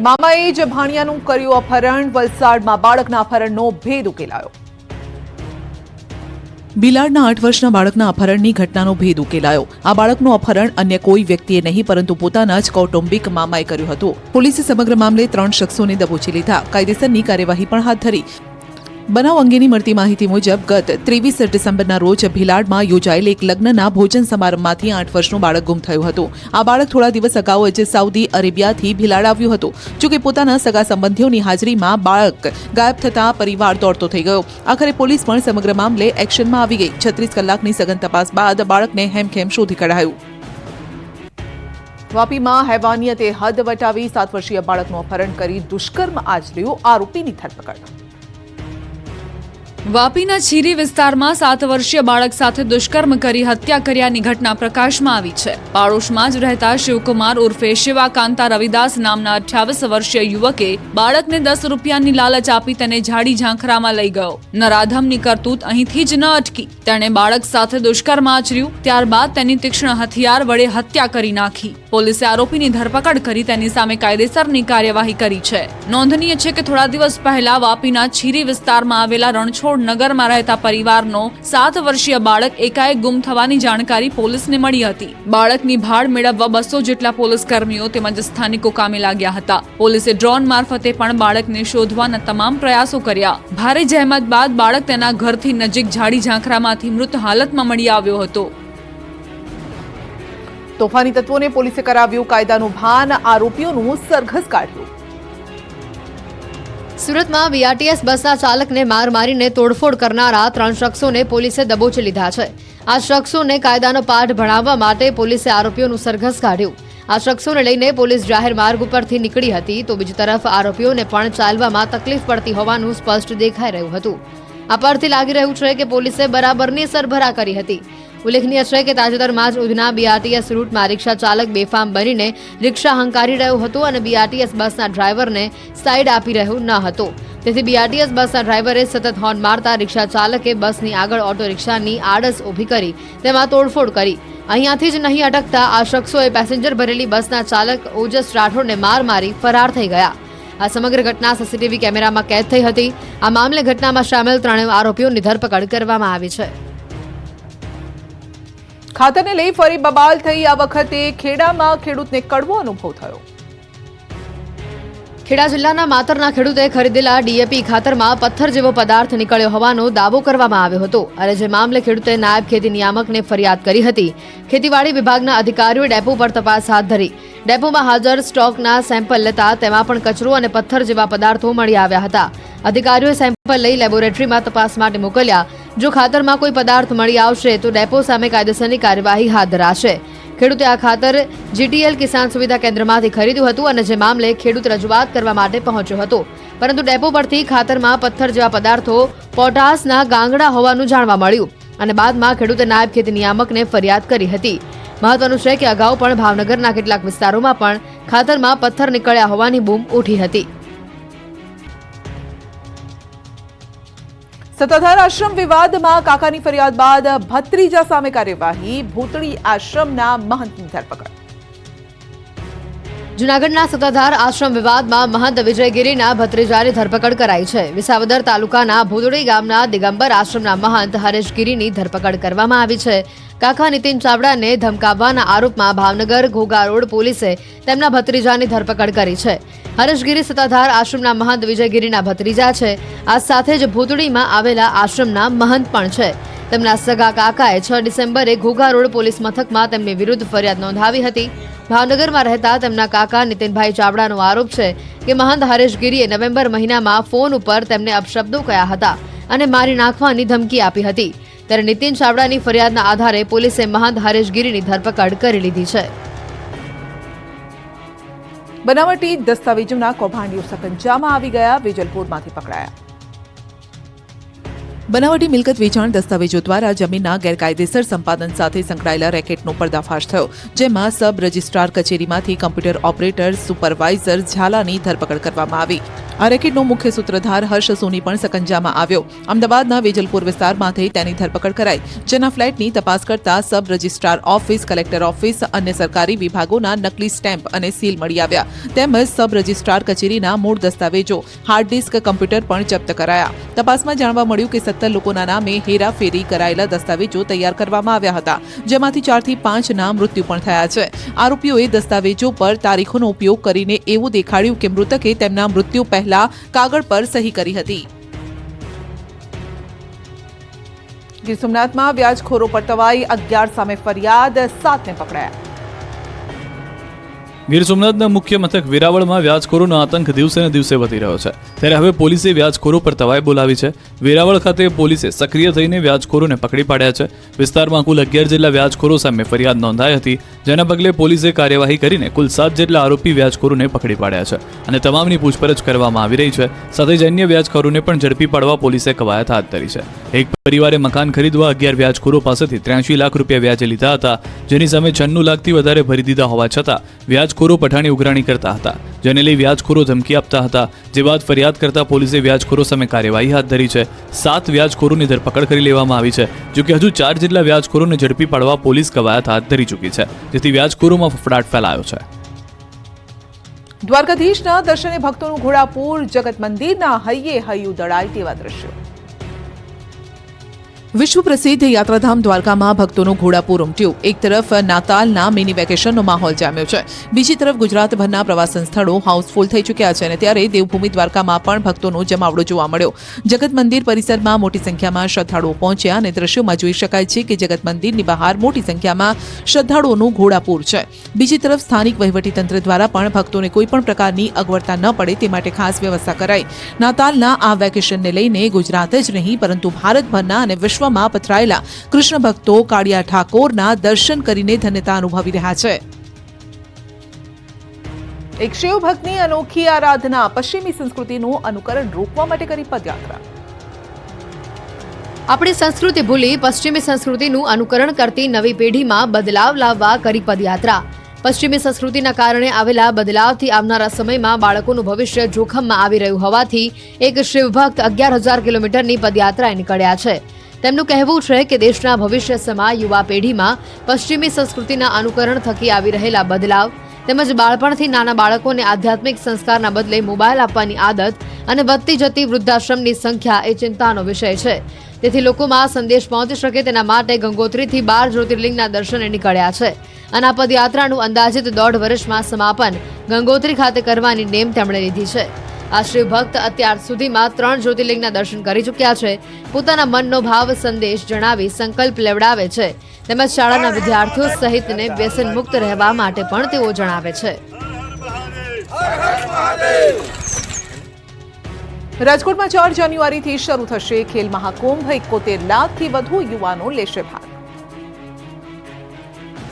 મામાએ જ ભાણિયાનું કર્યું અપહરણ. વલસાડમાં બાળકના અપહરણનો ભેદ ઉકેલાયો. ભીલાડના 8 વર્ષના બાળકના અપહરણની ઘટનાનો ભેદ ઉકેલાયો. આ બાળકનું અપહરણ અન્ય કોઈ વ્યક્તિએ નહીં પરંતુ પોતાના જ કૌટુંબિક મામાએ કર્યું હતું. પોલીસે સમગ્ર મામલે 3 શખ્સોને દબોચી લીધા. કાયદેસરની કાર્યવાહી પણ હાથ ધરી. બનાવ અંગેની મળતી માહિતી મુજબ ગત 23 ડિસેમ્બરના રોજ ભીલાડમાં યોજાયેલ એક લગ્નના ભોજન સમારંભમાંથી 8 વર્ષનું બાળક ગુમ થયું હતું. આ બાળક થોડા દિવસ અગાઉ જ સાઉદી અરેબિયાથી ભીલાડ આવ્યું હતું. જોકે પોતાના સગા સંબંધીઓની હાજરીમાં બાળક ગાયબ થતાં પરિવાર દોડતો થઈ ગયો. આખરે પોલીસ પણ સમગ્ર મામલે એક્શનમાં આવી ગઈ. 36 કલાકની સઘન તપાસ બાદ બાળકને હેમખેમ શોધી કઢાયું. વાપીમાં હેવાનિયતે હદ વટાવી 7 વર્ષીય બાળકનું અપહરણ કરી દુષ્કર્મ આચર્યું. આરોપીની ધરપકડ. વાપીના છીરી વિસ્તારમાં 7 વર્ષીય બાળક સાથે દુષ્કર્મ કરી હત્યા કર્યાની ઘટના પ્રકાશમાં આવી છે. પાડોશમાં જ રહેતા શિવકુમાર ઉર્ફે શિવા કાંતા રવિદાસ નામના 28 વર્ષીય યુવકે બાળકને 10 રૂપિયાની લાલચ આપી તેને ઝાડી ઝાંખરામાં લઈ ગયો. નરાધમની કરતૂત અહીંથી જ ન અટકી. તેણે બાળક સાથે દુષ્કર્મ આચર્યું. ત્યારબાદ તેની તીક્ષ્ણ હથિયાર વડે હત્યા કરી નાખી. પોલીસે આરોપીની ધરપકડ કરી તેની સામે કાયદેસરની કાર્યવાહી કરી છે. નોંધનીય છે કે થોડા દિવસ પહેલા વાપીના છીરી વિસ્તારમાં આવેલા રણછોડ નગરમાં રહેતા પરિવારનો 7 વર્ષીય બાળક એકાએક ગુમ થવાની જાણકારી પોલીસને મળી હતી. બાળકની ભાળ મેળવવા 200 જેટલા પોલીસ કર્મીઓ તેમજ સ્થાનિકો કામે લાગ્યા હતા. પોલીસે ડ્રોન મારફતે પણ બાળકને શોધવાના તમામ પ્રયાસો કર્યા. ભારે જહેમત બાદ બાળક તેના ઘરથી નજીક ઝાડી ઝાંખરામાંથી મૃત હાલતમાં મળી આવ્યો હતો. તોફાની તત્વોને પોલીસે કરાવ્યું કાયદાનું ભાન. આરોપીઓનું સરઘસ કાઢ્યું. સુરતમાં બીઆરટીએસ બસના ચાલકને માર મારીને તોડફોડ કરનારા 3 શખ્સોને પોલીસે દબોચી લીધા છે. આ શખ્સોને કાયદાનો પાઠ ભણાવવા માટે પોલીસે આરોપીઓનું સરઘસ કાઢ્યું. આ શખ્સોને લઈને પોલીસ જાહેર માર્ગ ઉપરથી નીકળી હતી તો બીજી તરફ આરોપીઓને પણ ચાલવામાં તકલીફ પડતી હોવાનું સ્પષ્ટ દેખાઈ રહ્યું હતું. આ પરથી લાગી રહ્યું છે કે પોલીસે બરાબરની સરભરા કરી હતી. ઉલ્લેખનીય છે કે તાજેતરમાં જ ઉધના બીઆરટીએસ રૂટમાં રિક્ષા ચાલક બેફામ બનીને રિક્ષા હંકારી રહ્યો હતો અને બીઆરટીએસ બસના ડ્રાઈવરને સાઈડ આપી રહ્યો ન હતો. તેથી બીઆરટીએસ બસના ડ્રાઈવરે સતત હોર્ન મારતા રિક્ષા ચાલકે બસની આગળ ઓટો રિક્ષાની આડસ ઊભી કરી તેમાં તોડફોડ કરી. અહીંયાથી જ નહીં અટકતા આ શખ્સોએ પેસેન્જર ભરેલી બસના ચાલક ઓજસ રાઠોડને માર મારી ફરાર થઈ ગયા. આ સમગ્ર ઘટના સીસીટીવી કેમેરામાં કેદ થઈ હતી. આ મામલે ઘટનામાં સામેલ 3 આરોપીઓની ધરપકડ કરવામાં આવી છે. ખાતરને લઈ ફરી બબાલ થઈ. આ વખતે ખેડામાં ખેડૂતને કડવો અનુભવ થયો. ખેડા જિલ્લાના માતરના ખેડૂતે ખરીદેલા ડીએપી ખાતરમાં પથ્થર જેવો પદાર્થ નીકળ્યો હોવાનો દાવો કરવામાં આવ્યો હતો અને જે મામલે ખેડૂતે નાયબ ખેતી નિયામકને ફરિયાદ કરી હતી. ખેતીવાડી વિભાગના અધિકારીઓએ ડેપો પર તપાસ હાથ ધરી. ડેપોમાં હાજર સ્ટોકના સેમ્પલ લેતા તેમાં પણ કચરો અને પથ્થર જેવા પદાર્થો મળી આવ્યા હતા. અધિકારીઓએ સેમ્પલ લઈ લેબોરેટરીમાં તપાસ માટે મોકલ્યા. જો ખાતરમાં કોઈ પદાર્થ મળી આવશે તો ડેપો સામે કાયદેસરની કાર્યવાહી હાથ ધરાશે. ખેડૂતે આ ખાતર જીટીએલ કિસાન સુવિધા કેન્દ્રમાંથી ખરીદ્યું હતું અને જે મામલે ખેડૂત રજૂઆત કરવા માટે પહોંચ્યો હતો પરંતુ ડેપો પરથી ખાતરમાં પથ્થર જેવા પદાર્થો પોટાશના ગાંગડા હોવાનું જાણવા મળ્યું અને બાદમાં ખેડૂતે નાયબ ખેતી નિયામકને ફરિયાદ કરી હતી. મહત્વનું છે કે અગાઉ પણ ભાવનગરના કેટલાક વિસ્તારોમાં પણ ખાતરમાં પથ્થર નીકળ્યા હોવાની બૂમ ઉઠી હતી. સત્તાધાર આશ્રમ વિવાદમાં કાકાની ફરિયાદ બાદ ભત્રીજા સામે કાર્યવાહી. ભૂતળી આશ્રમના મહંતની ધરપકડ. જૂનાગઢના સત્તાધાર આશ્રમ વિવાદમાં મહંત વિજયગીરીના ભત્રીજાની ધરપકડ કરાઈ છે. વિસાવદર તાલુકાના ભૂતળી ગામના દિગંબર આશ્રમના મહંત હરેશગીરીની ધરપકડ કરવામાં આવી છે. કાકા નીતિન ચાવડાને ધમકાવવાના આરોપમાં ભાવનગર ઘોઘા રોડ પોલીસે તેમના ભત્રીજાની ધરપકડ કરી છે. હરેશગીરી સત્તાધાર આશ્રમના મહંત વિજયગીરીના ભત્રીજા છે. આ સાથે જ ભૂતળીમાં આવેલા આશ્રમના મહંત પણ છે. તેમના સગા કાકાએ 6 ડિસેમ્બરે ઘોઘા રોડ પોલીસ મથકમાં તેમની વિરુદ્ધ ફરિયાદ નોંધાવી હતી. ભાવનગરમાં રહેતા તેમના કાકા નીતિનભાઈ ચાવડાનો આરોપ છે કે મહંત હરેશગીરીએ નવેમ્બર મહિનામાં ફોન ઉપર તેમને અપશબ્દો કહ્યા હતા અને મારી નાખવાની ધમકી આપી હતી. ત્યારે નીતિન ચાવડાની ફરિયાદના આધારે પોલીસે મહંત હરેશગીરીની ધરપકડ કરી લીધી છે. બનાવટી દસ્તાવેજોના કૌભાંડીઓ સકંજામાં આવી ગયા. વેજલપુરમાંથી પકડાયા. બનાવટી મિલકત વેચાણ દસ્તાવેજો દ્વારા જમીનના ગેરકાયદેસર સંપાદન સાથે સંકળાયેલા રેકેટનો પર્દાફાશ થયો, જેમાં સબ રજિસ્ટ્રાર કચેરીમાંથી કમ્પ્યુટર ઓપરેટર સુપરવાઇઝર ઝાલાની ધરપકડ કરવામાં આવી. આ રેકેટનો મુખ્ય સૂત્રધાર હર્ષ સોની પણ સકંજામાં આવ્યો. અમદાવાદના વેજલપુર વિસ્તારમાંથી તેની ધરપકડ કરાઈ, જેના ફ્લેટની તપાસ કરતા sub registrar office, collector office, અન્ય સરકારી વિભાગોના નકલી સ્ટેમ્પ અને સીલ મળી આવ્યા, તેમજ સબ રજિસ્ટ્રાર કચેરીના મૂળ દસ્તાવેજો, હાર્ડ ડિસ્ક, કમ્પ્યુટર પણ જપ્ત કરાયા. તપાસમાં જાણવા મળ્યું કે 17 લોકોના નામે હેરાફેરી કરાયેલા દસ્તાવેજો તૈયાર કરવામાં આવ્યા હતા, જેમાંથી 4 થી 5 ના મૃત્યુ પણ થયા છે. આરોપીઓએ દસ્તાવેજો પર તારીખોનો ઉપયોગ કરીને એવું દેખાડ્યું કે મૃતકે તેમના મૃત્યુ પહેલા કાગળ પર સહી કરી હતી. ગીર સોમનાથમાં વ્યાજખોરો પર તવાઈ, 11 સામે ફરિયાદ, 7ને પકડાયા. ગીર સોમનાથના મુખ્ય મથક વેરાવળમાં વ્યાજખોરોનો આતંક દિવસે ને દિવસે વધી રહ્યો છે, ત્યારે હવે પોલીસે વ્યાજખોરો પર તવાઈ બોલાવી છે. વેરાવળ ખાતે પોલીસે સક્રિય થઈને વ્યાજખોરોને પકડી પાડ્યા છે. વિસ્તારમાં કુલ 11 જેટલા વ્યાજખોરો સામે ફરિયાદ નોંધાઈ હતી, જેના પગલે પોલીસે કાર્યવાહી કરીને કુલ 7 જેટલા આરોપી વ્યાજખોરોને પકડી પાડ્યા છે અને તમામની પૂછપરછ કરવામાં આવી રહી છે. સાથે જ અન્ય વ્યાજખોરોને પણ ઝડપી પાડવા પોલીસે કવાયત હાથ ધરી છે. એક પરિવારે મકાન ખરીદવા 11 વ્યાજખોરો પાસેથી 83 લાખ રૂપિયા વ્યાજે લીધા હતા, જેની સામે 96 લાખથી વધારે ભરી દીધા હોવા છતાં વ્યાજખોરો પઠાણી ઉઘરાણી કરતા હતા, જેને લઈ વ્યાજખોરો ધમકી આપતા હતા. જે બાદ ફરિયાદ કરતા પોલીસે વ્યાજખોરો સામે કાર્યવાહી હાથ ધરી છે. 7 વ્યાજખોરોની ધરપકડ કરી લેવામાં આવી છે, જોકે હજુ 4 જેટલા વ્યાજખોરોને ઝડપી પાડવા પોલીસ કવાયત હાથ ધરી ચૂકી છે, જેથી વ્યાજખોરોમાં ફફડાટ ફેલાયો છે. દ્વારકાધીશના દર્શને ભક્તોનું ઘોડાપૂર, જગત મંદિરના હૈયે હૈયું દળાય તેવા દ્રશ્યો. વિશ્વ પ્રસિદ્ધ યાત્રાધામ દ્વારકામાં ભક્તોનું ઘોડાપૂર ઉમટ્યું. એક તરફ નાતાલના મિની વેકેશનનો માહોલ જામ્યો છે, બીજી તરફ ગુજરાતભરના પ્રવાસન સ્થળો હાઉસફુલ થઈ ચૂક્યા છે, અને ત્યારે દેવભૂમિ દ્વારકામાં પણ ભક્તોનો જમાવડો જોવા મળ્યો. જગત મંદિર પરિસરમાં મોટી સંખ્યામાં શ્રદ્ધાળુઓ પહોંચ્યા અને દ્રશ્યોમાં જોઈ શકાય છે કે જગત મંદિરની બહાર મોટી સંખ્યામાં શ્રદ્ધાળુઓનું ઘોડાપૂર છે. બીજી તરફ સ્થાનિક વહીવટીતંત્ર દ્વારા પણ ભક્તોને કોઈપણ પ્રકારની અગવડતા ન પડે તે માટે ખાસ વ્યવસ્થા કરાઈ. નાતાલના આ વેકેશનને લઈને ગુજરાત જ નહીં પરંતુ ભારતભરના અને વિશ્વમાં પથરાયેલા કૃષ્ણ ભક્તો કાળિયા ઠાકોરના દર્શન કરીને ધન્યતા અનુભવી રહ્યા છે. એક શિવ ભક્તની અનોખી આરાધના, પશ્ચિમી સંસ્કૃતિનું અનુકરણ રોકવા માટે કરી પદયાત્રા. આપણી સંસ્કૃતિ ભૂલી પશ્ચિમી સંસ્કૃતિનું અનુકરણ કરતી નવી પેઢીમાં બદલાવ લાવવા કરી પદયાત્રા. પશ્ચિમી સંસ્કૃતિના કારણે આવેલા બદલાવથી આવનારા સમયમાં બાળકોનું ભવિષ્ય જોખમમાં આવી રહ્યું હોવાથી એક શિવભક્ત 11,000 કિલોમીટરની પદયાત્રાએ નીકળ્યા છે. તેમનું કહેવું છે કે દેશના ભવિષ્ય સમા યુવા પેઢીમાં પશ્ચિમી સંસ્કૃતિના અનુકરણ થકી આવી રહેલા બદલાવ તેમજ બાળપણથી નાના બાળકોને આધ્યાત્મિક સંસ્કારના બદલે મોબાઈલ આપવાની આદત અને વધતી જતી વૃદ્ધાશ્રમની સંખ્યા એ ચિંતાનો વિષય છે. તેથી લોકોમાં સંદેશ પહોંચી શકે તેના માટે ગંગોત્રીથી 12 જ્યોતિર્લિંગના દર્શને નીકળ્યા છે અને આ પદયાત્રાનું અંદાજિત 1.5 વર્ષમાં સમાપન ગંગોત્રી ખાતે કરવાની નેમ તેમણે લીધી છે. આ શિવભક્ત અત્યાર સુધીમાં 3 જ્યોતિર્લિંગના દર્શન કરી ચૂક્યા છે. પોતાના મનનો ભાવ સંદેશ જણાવી સંકલ્પ લેવડાવે છે, તેમજ શાળાના વિદ્યાર્થીઓ સહિતને વ્યસન મુક્ત રહેવા માટે પણ તેઓ જણાવે છે. રાજકોટમાં 4 જાન્યુઆરીથી શરૂ થશે ખેલ મહાકુંભ, 71 લાખથી વધુ યુવાનો લેશે ભાગ.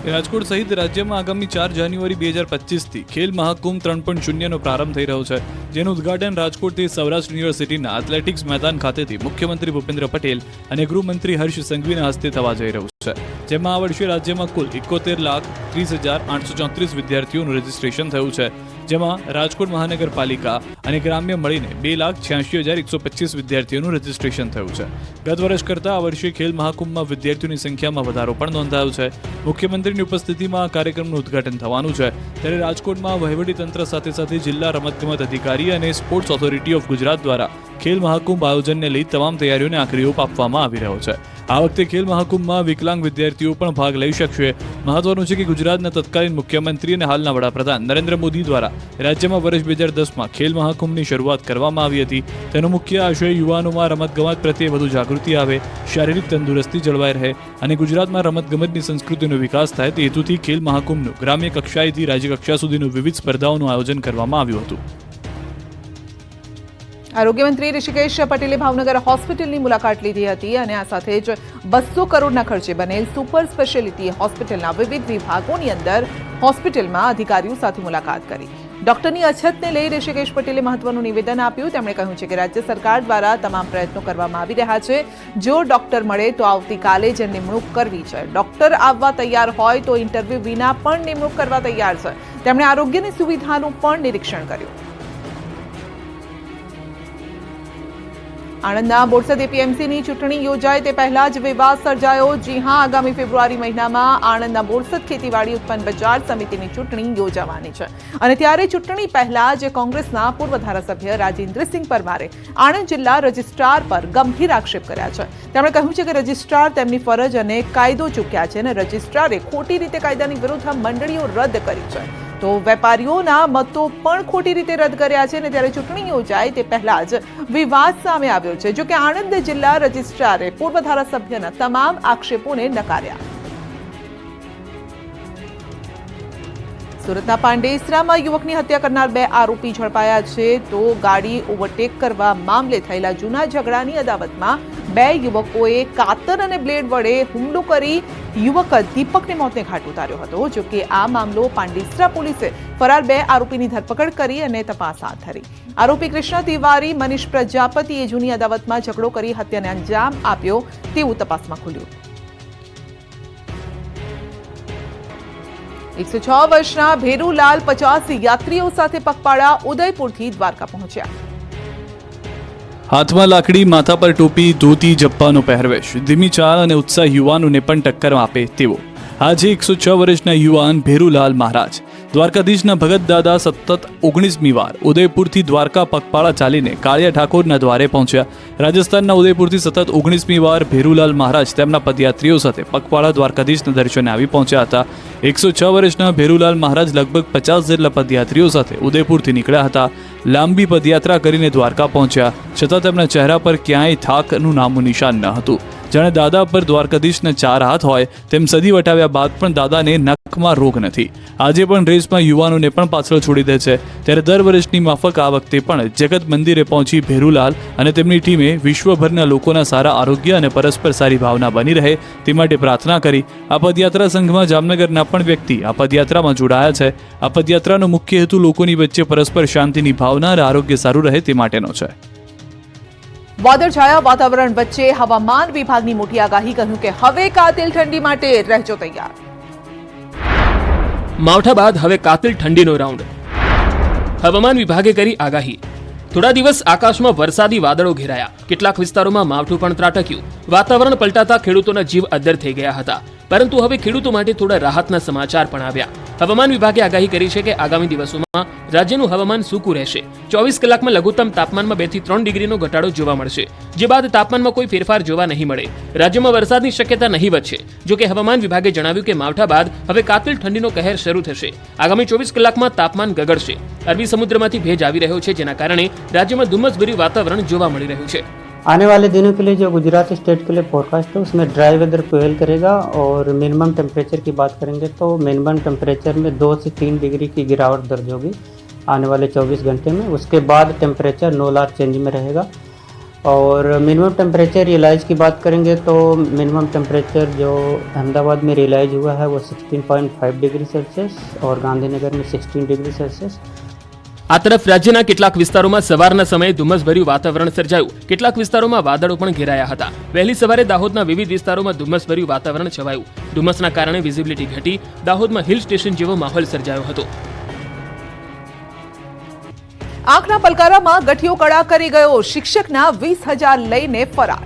રાજકોટ સહિત રાજ્યમાં આગામી 4 જાન્યુઆરી 2025થી ખેલ મહાકુંભ 3.0નો પ્રારંભ થઈ રહ્યો છે, જેનું ઉદ્ઘાટન રાજકોટથી સૌરાષ્ટ્ર યુનિવર્સિટીના એથ્લેટિક્સ મેદાન ખાતેથી મુખ્યમંત્રી ભૂપેન્દ્ર પટેલ અને ગૃહમંત્રી હર્ષ સંઘવીના હસ્તે થવા જઈ રહ્યું છે. જેમાં આ વર્ષે રાજ્યમાં કુલ 71,30,834 વિદ્યાર્થીઓનું રજીસ્ટ્રેશન થયું છે, જેમાં રાજકોટ મહાનગરપાલિકા અને ગ્રામ્ય મળીને 2,86,125 વિદ્યાર્થીઓનું રજીસ્ટ્રેશન થયું છે. ગત વર્ષ કરતાં આ વર્ષે ખેલ મહાકુંભમાં વિદ્યાર્થીઓની સંખ્યામાં વધારો પણ નોંધાયો છે. મુખ્યમંત્રીની ઉપસ્થિતિમાં આ કાર્યક્રમનું ઉદ્ઘાટન થવાનું છે, ત્યારે રાજકોટમાં વહીવટીતંત્ર સાથે સાથે જિલ્લા રમતગમત અધિકારી અને સ્પોર્ટ્સ ઓથોરિટી ઓફ ગુજરાત દ્વારા ખેલ મહાકુંભ આયોજનને લઈ તમામ તૈયારીઓને આખરી ઓપ આપવામાં આવી રહ્યો છે. આ વખતે ખેલ મહાકુંભમાં વિકલાંગ વિદ્યાર્થીઓ પણ ભાગ લઈ શકશે. મહત્વનું છે કે ગુજરાતના તત્કાલીન મુખ્યમંત્રી અને હાલના વડાપ્રધાન નરેન્દ્ર મોદી દ્વારા રાજ્યમાં વર્ષ 2010માં ખેલ મહાકુંભની શરૂઆત કરવામાં આવી હતી. તેનો મુખ્ય આશય યુવાનોમાં રમતગમત પ્રત્યે વધુ જાગૃતિ આવે, શારીરિક તંદુરસ્તી જળવાઈ રહે અને ગુજરાતમાં રમતગમતની સંસ્કૃતિનો વિકાસ થાય તે હેતુથી ખેલ મહાકુંભનું ગ્રામ્ય કક્ષાએથી રાજ્ય કક્ષા સુધીનું વિવિધ સ્પર્ધાઓનું આયોજન કરવામાં આવ્યું હતું. આરોગ્ય મંત્રી ઋષિકેશ પટેલે ભાવનગર હોસ્પિટલની મુલાકાત લીધી હતી અને આ સાથે જ 200 કરોડના ખર્ચે બનેલ સુપર સ્પેશિયાલિટી હોસ્પિટલના વિવિધ વિભાગોની અંદર હોસ્પિટલમાં અધિકારીઓ સાથે મુલાકાત કરી. ડોક્ટરની અછતને લઈ ઋષિકેશ પટેલે મહત્વનું નિવેદન આપ્યું. તેમણે કહ્યું છે કે રાજ્ય સરકાર દ્વારા તમામ પ્રયત્નો કરવામાં આવી રહ્યા છે. જો ડોક્ટર મળે તો આવતીકાલે જ નિમણૂક કરવી છે. ડોક્ટર આવવા તૈયાર હોય તો ઇન્ટરવ્યૂ વિના પણ નિમણૂક કરવા તૈયાર છે. તેમણે આરોગ્યની સુવિધાનું પણ નિરીક્ષણ કર્યું. આણંદના બોરસદ એપીએમસીની ચૂંટણી યોજાય તે પહેલા જ વિવાદ સર્જાયો. જી હા, આગામી ફેબ્રુઆરી મહિનામાં આણંદના બોરસદ ખેતીવાડી ઉત્પન્ન બજાર સમિતિની ચૂંટણી યોજાવાની છે અને ત્યારે ચૂંટણી પહેલા જ કોંગ્રેસના પૂર્વ ધારાસભ્ય રાજેન્દ્રસિંહ પરમારે આણંદ જિલ્લા રજિસ્ટ્રાર પર ગંભીર આક્ષેપ કર્યા છે. તેમણે કહ્યું છે કે રજિસ્ટ્રાર તેમની ફરજ અને કાયદો ચૂક્યા છે અને રજિસ્ટ્રારે ખોટી રીતે કાયદાની વિરુદ્ધ મંડળીઓ રદ કરી છે તો વેપારીઓના મતો પણ ખોટી રીતે રદ કર્યા છે અને ત્યારે ચૂંટણી યોજાય તે પહેલા જ વિવાદ સામે આવ્યો છે. જો કે આણંદ જિલ્લા રજિસ્ટ્રારે પૂર્વ ધારાસભ્યના તમામ આક્ષેપોને નકાર્યા. સુરતના પાંડેસરામાં યુવકની હત્યા કરનાર 2 આરોપી ઝડપાયા છે. તો ગાડી ઓવરટેક કરવા મામલે થયેલા જૂના ઝઘડાની અદાવતમાં 2 યુવકોએ કાતર અને બ્લેડ વડે હુમલો કરી યુવક દીપકને મોતને ઘાટ ઉતાર્યો હતો. જો કે આ મામલો પાંડેસરા પોલીસે ફરાર 2 આરોપીની ધરપકડ કરી અને તપાસ હાથ ધરી. આરોપી કૃષ્ણ તિવારી, મનીષ પ્રજાપતિએ જૂની અદાવતમાં ઝઘડો કરી હત્યાને અંજામ આપ્યો તેવું તપાસમાં ખુલ્યું. 106 વર્ષના ભેરુલાલ 50 યાત્રીઓ સાથે પગપાળા ઉદયપુરથી દ્વારકા પહોંચ્યા. હાથમાં લાકડી, માથા પર ટોપી, ધોતી, જબ્બાનો પહેરવેશ, ધીમી ચાલ અને ઉત્સાહ યુવાનોને પણ ટક્કર આપે તેવો આજે 106 વર્ષના યુવાન ભેરુલાલ મહારાજ દ્વારકાધીશના ભગત દાદા સતત 19મી વાર ઉદયપુરથી દ્વારકા પગપાળા ચાલીને કાળિયા ઠાકોરના દ્વારે પહોંચ્યા. રાજસ્થાનના ઉદયપુરથી સતત 19મી વાર ભેરુલાલ મહારાજ તેમના પદયાત્રીઓ સાથે પગપાળા દ્વારકાધીશના દર્શને આવી પહોંચ્યા હતા. 106 વર્ષના ભેરુલાલ મહારાજ લગભગ 50 જેટલા પદયાત્રીઓ સાથે ઉદયપુરથી નીકળ્યા હતા. લાંબી પદયાત્રા કરીને દ્વારકા પહોંચ્યા છતાં તેમના ચહેરા પર ક્યાંય થાકનું નામું નિશાન ન હતું. જાણે દાદા પર દ્વારકાધીશના 4 હાથ હોય તેમ સદી વટાવ્યા બાદ પણ દાદાને નખમાં રોગ નથી. આજે પણ રેસમાં યુવાનોને પણ પાછળ છોડી દે છે. ત્યારે દર વર્ષની માફક આ વખતે પણ જગત મંદિરે પહોંચી ભેરુલાલ અને તેમની ટીમે વિશ્વભરના લોકોના સારા આરોગ્ય અને પરસ્પર સારી ભાવના બની રહે તે માટે પ્રાર્થના કરી. આ પદયાત્રા સંઘમાં જામનગરના પણ વ્યક્તિ આ પદયાત્રામાં જોડાયા છે. આ પદયાત્રાનો મુખ્ય હેતુ લોકોની વચ્ચે પરસ્પર શાંતિની ભાવના અને આરોગ્ય સારું રહે તે માટેનો છે. વાદળછાયા વાતાવરણ વચ્ચે હવામાન વિભાગની મોટી આગાહી, કહ્યું કે હવે કાતિલ ઠંડી માટે રહેજો તૈયાર. માવઠા બાદ હવે કાતિલ ઠંડીનો રાઉન્ડ. હવામાન વિભાગે કરી આગાહી. થોડા દિવસ આકાશમાં વરસાદી વાદળો ઘેરાયા. કેટલાક વિસ્તારોમાં માવઠું પણ ત્રાટક્યું. વાતાવરણ પલટાતા ખેડૂતોના જીવ અદ્ધર થઈ ગયા હતા. પરંતુ હવે ખેડૂતો માટે થોડા રાહતના સમાચાર પણ આવ્યા. હવામાન વિભાગે આગાહી કરી છે કે આગામી દિવસોમાં રાજ્યનું હવામાન સૂકું રહેશે. 24 કલાકમાં લઘુત્તમ તાપમાનમાં 2 થી 3 ડિગ્રીનો ઘટાડો જોવા મળશે, જે બાદ તાપમાનમાં કોઈ ફેરફાર જોવા નહીં મળે. રાજ્યમાં વરસાદની શક્યતા નહીવત છે. જો કે હવામાન વિભાગે જણાવ્યું કે માવઠા બાદ હવે કાતિલ ઠંડીનો કહેર શરૂ થશે. આગામી 24 કલાકમાં તાપમાન ગગડશે. અરબી સમુદ્રમાંથી ભેજ આવી રહ્યો છે, જેના કારણે રાજ્યમાં ધુમ્મસભર્યું વાતાવરણ જોવા મળી રહ્યું છે. आने वाले दिनों के लिए जो गुजरात स्टेट के लिए फोरकास्ट है उसमें ड्राई वेदर प्रिवेल करेगा और मिनिमम टेम्परेचर की बात करेंगे तो मिनिमम टेम्परेचर में 2 से 3 डिग्री की गिरावट दर्ज होगी आने वाले 24 घंटे में. उसके बाद टेम्परेचर नो लार्ज चेंज में रहेगा. और मिनिमम टेम्परेचर रियलाइज की बात करेंगे तो मिनिमम टेम्परेचर जो अहमदाबाद में रियलाइज हुआ है वो 16.5 डिग्री सेल्सियस और गांधीनगर में 16 डिग्री सेल्सियस. આ તરફ રાજ્યના કેટલાક વિસ્તારોમાં સવારના સમયે ધુમ્મસભર્યું વાતાવરણ સર્જાયું. કેટલાક વિસ્તારોમાં વાદળો પણ ઘેરાયા હતા. વહેલી સવારે દાહોદના વિવિધ વિસ્તારોમાં ધુમ્મસભર્યું વાતાવરણ છવાયું. ધુમ્મસના કારણે વિઝિબિલિટી ઘટી. દાહોદમાં હિલ સ્ટેશન જેવો માહોલ સર્જાયો હતો. આંખના પલકારામાં ગઠિયો કડા કરી ગયો. શિક્ષકના 20,000 લઈને ફરાર.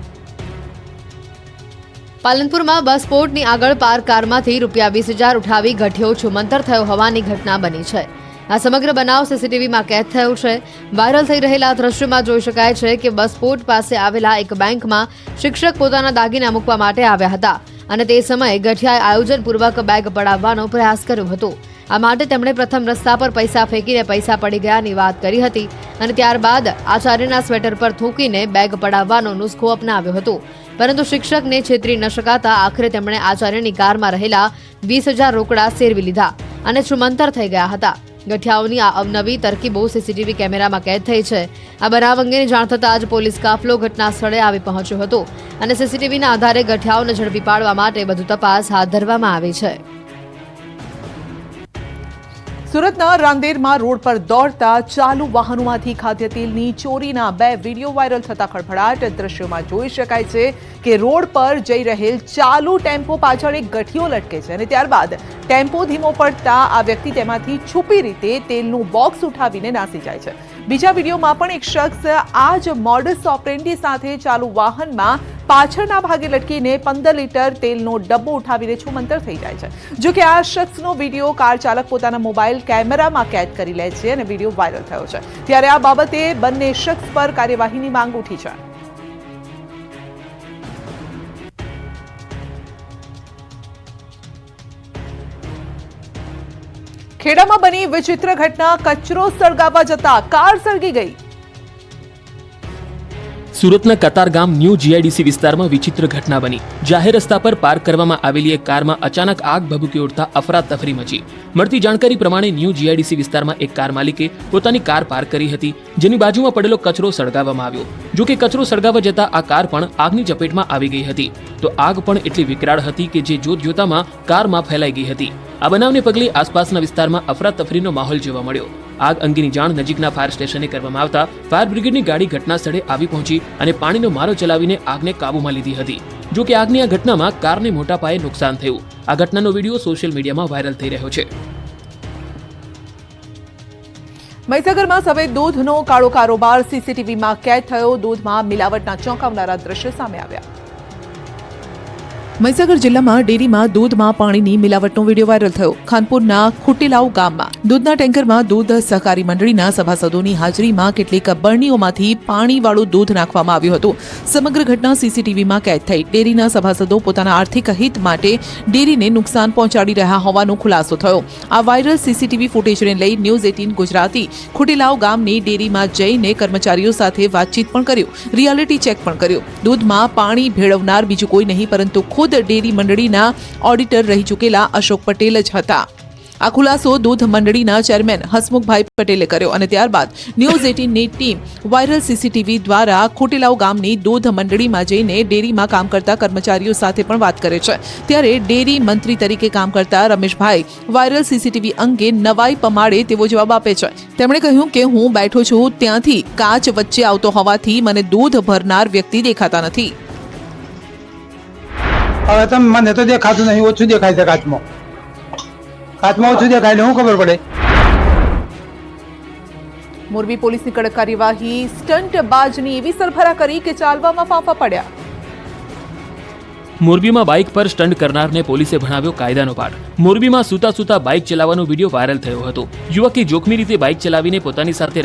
પાલનપુરમાં બસ પોર્ટની આગળ પાર્ક કારમાંથી ₹20,000 ઉઠાવી ગઠિયો છુમંતર થયો હોવાની ઘટના બની છે. આ સમગ્ર બનાવ સીસીટીવીમાં કેદ થયો છે. વાયરલ થઈ રહેલા દ્રશ્યોમાં જોઈ શકાય છે કે બસ પોર્ટ પાસે આવેલા એક બેંકમાં શિક્ષક પોતાના દાગીના મૂકવા માટે આવ્યા હતા અને તે સમયે ગઠિયાએ આયોજનપૂર્વક બેગ પડાવવાનો પ્રયાસ કર્યો હતો. આ માટે તેમણે પ્રથમ રસ્તા પર પૈસા ફેંકીને પૈસા પડી ગયાની વાત કરી હતી અને ત્યારબાદ આચાર્યના સ્વેટર પર થૂંકીને બેગ પડાવવાનો નુસ્ખો અપનાવ્યો હતો. પરંતુ શિક્ષકને છેતરી ન શકાતા આખરે તેમણે આચાર્યની કારમાં રહેલા 20,000 રોકડા સેરવી લીધા અને છુમંતર થઈ ગયા હતા. ગઠિયાઓની આ અવનવી તરકીબો સીસીટીવી કેમેરામાં કેદ થઈ છે. આ બનાવ અંગેની જાણ થતાં જ પોલીસ કાફલો ઘટના સ્થળે આવી પહોંચ્યો હતો અને સીસીટીવીના આધારે ગઠિયાઓને ઝડપી પાડવા માટે વધુ તપાસ હાથ ધરવામાં આવી છે. સુરતના રાંદેરમાં રોડ પર દોડતા ચાલુ વાહનોમાંથી ખાદ્ય તેલની ચોરીના 2 વિડીયો વાયરલ થતા ખળભળાટ. દ્રશ્યોમાં જોઈ શકાય છે કે રોડ પર જઈ રહેલ ચાલુ ટેમ્પો પાછળ એક ગઠિયો લટકે છે અને ત્યારબાદ ટેમ્પો ધીમો પડતા આ વ્યક્તિ તેમાંથી છુપી રીતે તેલનું બોક્સ ઉઠાવીને નાસી જાય છે. બીજા વિડીયોમાં પણ એક શખ્સ આ જ મોડસ ઓપરેન્ડી સાથે ચાલુ વાહનમાં પાછળના ભાગે લટકીને 15 લીટર તેલનો ડબ્બો ઉઠાવીને છુમંતર થઈ જાય છે. જો કે આ શખ્સનો વિડીયો કાર ચાલક પોતાના મોબાઈલ કેમેરામાં કેદ કરી લે છે અને વિડીયો વાયરલ થયો છે. ત્યારે આ બાબતે બંને શખ્સ પર કાર્યવાહીની માંગ ઉઠી છે. ખેડામાં બની વિચિત્ર ઘટના. કચરો સળગાવવા જતા કાર સળગી ગઈ. સુરતના કતારગામ ન્યૂ જીઆઈડીસી વિસ્તારમાં વિચિત્ર ઘટના બની. જાહેર રસ્તા પર પાર્ક કરવામાં આવેલી એક કારમાં અચાનક આગ ભભૂકી ઉઠતા અફરાતફરી મચી. મળતી જાણકારી પ્રમાણે ન્યૂ જીઆઈડીસી વિસ્તારમાં એક કાર માલિકે પોતાની કાર પાર્ક કરી હતી, જેની બાજુમાં પડેલો કચરો સળગાવવામાં આવ્યો. જો કે કચરો સળગાવવા જતા આ કાર પણ આગની ચપેટમાં આવી ગઈ હતી. તો આગ પણ એટલી વિકરાળ હતી કે જે જોતજોતામાં કારમાં ફેલાઈ ગઈ હતી. આ બનાવને પગલે આસપાસના વિસ્તારમાં અફરાતફરીનો માહોલ જોવા મળ્યો. આગ અંગેની જાણ નજીકના ફાયર સ્ટેશને કરવામાં આવતા ફાયર બ્રિગેડની ગાડી ઘટના સ્થળે આવી પહોંચી અને પાણીનો મારો ચલાવીને આગને કાબૂમાં લીધી હતી. જો કે આગની આ ઘટનામાં કારને મોટા પાયે નુકસાન થયું. આ ઘટનાનો વિડીયો સોશિયલ મીડિયામાં વાયરલ થઈ રહ્યો છે. મહીસાગરમાં સફેદ દૂધનો કાળો કારોબાર સીસીટીવીમાં કેદ થયો. દૂધમાં મિલાવટના ચોંકાવનારા દ્રશ્યો સામે આવ્યા. મહીસાગર જિલ્લામાં ડેરીમાં દૂધમાં પાણીની મિલાવટનો વિડીયો વાયરલ થયો. ખાનપુરના ખુટીલાવ ગામમાં દૂધના ટેન્કરમાં દૂધ સહકારી મંડળીના સભાસદોની હાજરીમાં કેટલીક બરણીઓમાંથી પાણીવાળું દૂધ નાખવામાં આવ્યું હતું. સમગ્ર ઘટના સીસીટીવીમાં કેદ થઈ. ડેરીના સભાસદો પોતાના આર્થિક હિત માટે ડેરીને નુકસાન પહોંચાડી રહ્યા હોવાનો ખુલાસો થયો. આ વાયરલ સીસીટીવી ફૂટેજને લઈ ન્યૂઝ 18 ગુજરાતી ખુટીલાવ ગામની ડેરીમાં જઈને કર્મચારીઓ સાથે વાતચીત પણ કર્યું, રિયાલિટી ચેક પણ કર્યું. દૂધમાં પાણી ભેળવનાર બીજું કોઈ નહીં પરંતુ ખુદ ડેરી મંડળીના ઓડિટર રહી ચૂકેલા અશોક પટેલ જ હતા. આ ખુલાસો દૂધ મંડળીના ચેરમેન હસમુખભાઈ પટેલે કર્યો અને ત્યારબાદ ન્યૂઝ 18ની ટીમ વાયરલ સીસીટીવી દ્વારા ખોટેલાવ ગામની દૂધ મંડળીમાં જઈને ડેરીમાં કામ કરતા કર્મચારીઓ સાથે પણ વાત કરે છે. ત્યારે ડેરી મંત્રી તરીકે કામ કરતા રમેશભાઈ વાયરલ સીસીટીવી અંગે નવાઈ પમાડે તેવો જવાબ આપે છે. તેમણે કહ્યું કે હું બેઠો છું ત્યાંથી કાચ વચ્ચે આવતો હોવાથી મને દૂધ ભરનાર વ્યક્તિ દેખાતા નથી. હવે તમે મને તો દેખાતું નહીં, ઓછું દેખાય છે કાચમાં. કાચમાં ઓછું દેખાય એટલે શું ખબર પડે? મોરબી પોલીસની કડક કાર્યવાહી. સ્ટંટબાજની એવી સરભરા કરી કે ચાલવામાં ફાંફા પડ્યા. મોરબીમાં બાઇક પર સ્ટન્ટ કરનારને પોલીસે ભણાવ્યો કાયદાનો પાઠ. મોરબીમાં સૂતા સૂતા બાઇક ચલાવવાનો વિડીયો વાયરલ થયો હતો. યુવકે જોખમી રીતે બાઇક ચલાવીને પોતાની સાથે